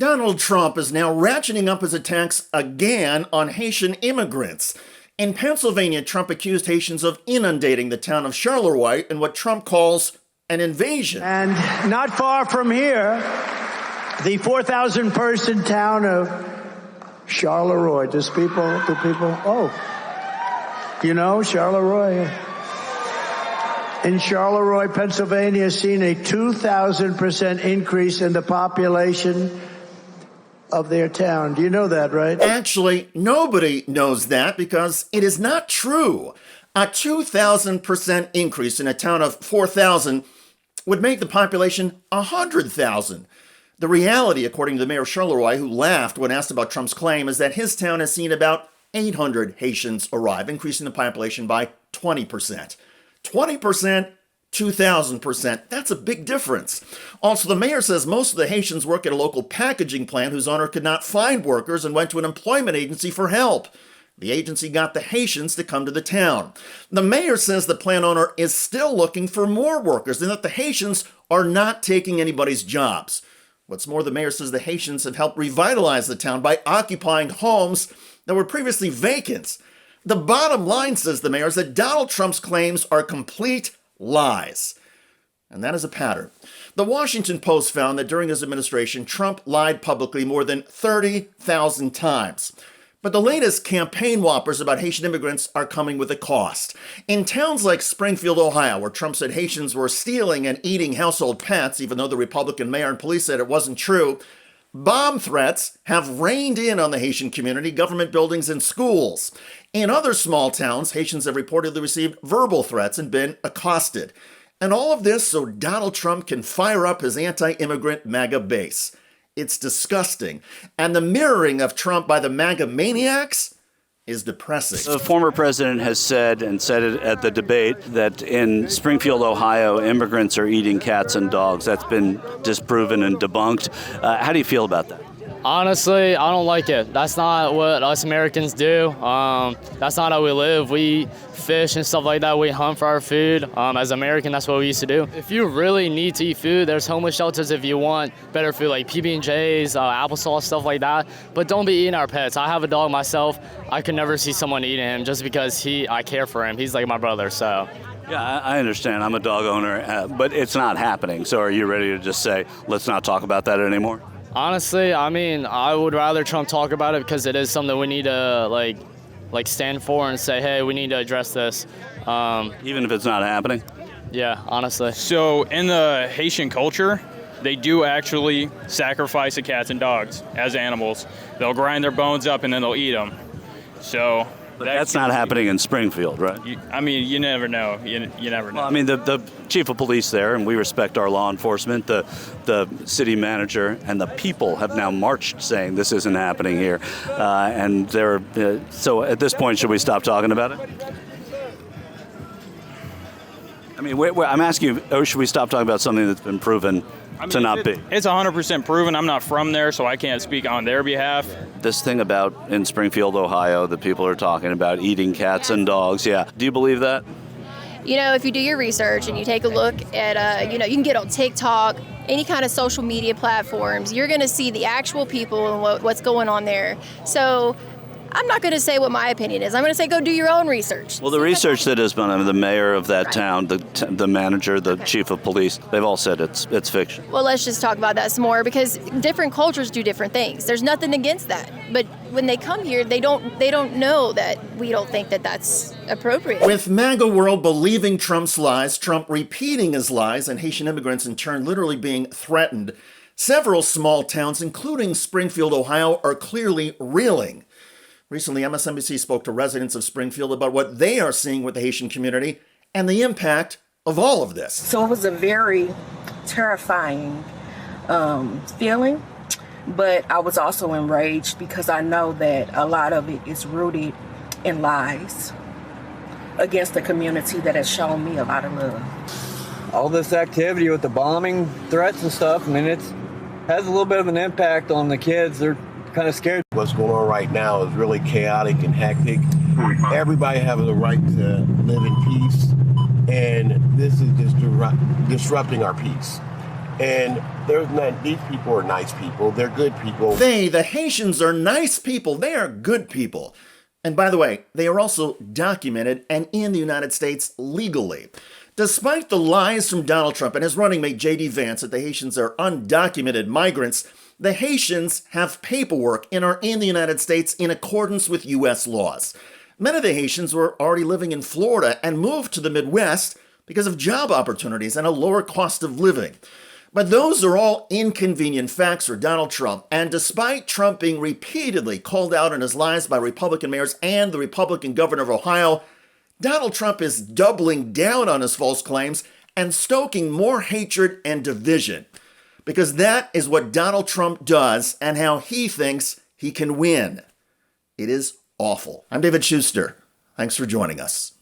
Donald Trump is now ratcheting up his attacks again on Haitian immigrants. In Pennsylvania, Trump accused Haitians of inundating the town of Charleroi in what Trump calls an invasion. And not far from here, the 4,000-person town of Charleroi. Do people, you know, Charleroi. In Charleroi, Pennsylvania, has seen a 2,000% increase in the population of their town. Do you know that, right? Actually, nobody knows that because it is not true. A 2,000% increase in a town of 4,000 would make the population 100,000. The reality, according to the mayor of Charleroi, who laughed when asked about Trump's claim, is that his town has seen about 800 Haitians arrive, increasing the population by 20%. 20%, 2,000%. That's a big difference. Also, the mayor says most of the Haitians work at a local packaging plant whose owner could not find workers and went to an employment agency for help. The agency got the Haitians to come to the town. The mayor says the plant owner is still looking for more workers and that the Haitians are not taking anybody's jobs. What's more, the mayor says the Haitians have helped revitalize the town by occupying homes that were previously vacant. The bottom line, says the mayor, is that Donald Trump's claims are complete lies. And that is a pattern. The Washington Post found that during his administration, Trump lied publicly more than 30,000 times. But the latest campaign whoppers about Haitian immigrants are coming with a cost. In towns like Springfield, Ohio, where Trump said Haitians were stealing and eating household pets, even though the Republican mayor and police said it wasn't true, bomb threats have rained in on the Haitian community, government buildings, and schools. In other small towns, Haitians have reportedly received verbal threats and been accosted. And all of this so Donald Trump can fire up his anti-immigrant MAGA base. It's disgusting. And the mirroring of Trump by the MAGA maniacs is depressing. The former president has said, and said it at the debate, that in Springfield, Ohio, immigrants are eating cats and dogs. That's been disproven and debunked. How do you feel about that? Honestly, I don't like it. That's not what us Americans do. That's not how we live. We fish and stuff like that. We hunt for our food. As American, that's what we used to do. If you really need to eat food, there's homeless shelters if you want better food, like PB&J's, applesauce, stuff like that. But don't be eating our pets. I have a dog myself. I could never see someone eating him just because I care for him. He's like my brother, so. Yeah, I understand. I'm a dog owner, but it's not happening. So are you ready to just say, let's not talk about that anymore? Honestly, I mean, I would rather Trump talk about it because it is something we need to like stand for and say, hey, we need to address this. Even if it's not happening? Yeah, honestly. So in the Haitian culture, they do actually sacrifice the cats and dogs as animals. They'll grind their bones up and then they'll eat them. So but that's not happening in Springfield, right? I mean, you never know. You never know. Well, I mean, the chief of police there, and we respect our law enforcement, the city manager, and the people have now marched saying this isn't happening here. And they're so at this point, should we stop talking about it? I mean, I'm asking you, or should we stop talking about something that's been proven to not be? It's 100% proven. I'm not from there, so I can't speak on their behalf. This thing about in Springfield, Ohio, that people are talking about eating cats and dogs, yeah. Do you believe that? You know, if you do your research and you take a look at, you can get on TikTok, any kind of social media platforms, you're going to see the actual people and what's going on there. So I'm not going to say what my opinion is. I'm going to say go do your own research. Well, the research that has been, the mayor of that town, the manager, the chief of police, they've all said it's fiction. Well, let's just talk about that some more because different cultures do different things. There's nothing against that. But when they come here, they don't know that we don't think that that's appropriate. With MAGA world believing Trump's lies, Trump repeating his lies, and Haitian immigrants in turn literally being threatened, several small towns, including Springfield, Ohio, are clearly reeling. Recently, MSNBC spoke to residents of Springfield about what they are seeing with the Haitian community and the impact of all of this. So it was a very terrifying feeling, but I was also enraged because I know that a lot of it is rooted in lies against the community that has shown me a lot of love. All this activity with the bombing threats and stuff, I mean, it has a little bit of an impact on the kids. They're kind of scared. What's going on right now is really chaotic and hectic. Everybody has the right to live in peace, and this is just disrupting our peace. And these people are nice people. They're good people. The Haitians, are nice people. They are good people. And by the way, they are also documented and in the United States legally. Despite the lies from Donald Trump and his running mate J.D. Vance that the Haitians are undocumented migrants, the Haitians have paperwork and are in the United States in accordance with U.S. laws. Many of the Haitians were already living in Florida and moved to the Midwest because of job opportunities and a lower cost of living. But those are all inconvenient facts for Donald Trump, and despite Trump being repeatedly called out on his lies by Republican mayors and the Republican governor of Ohio, Donald Trump is doubling down on his false claims and stoking more hatred and division. Because that is what Donald Trump does and how he thinks he can win. It is awful. I'm David Shuster. Thanks for joining us.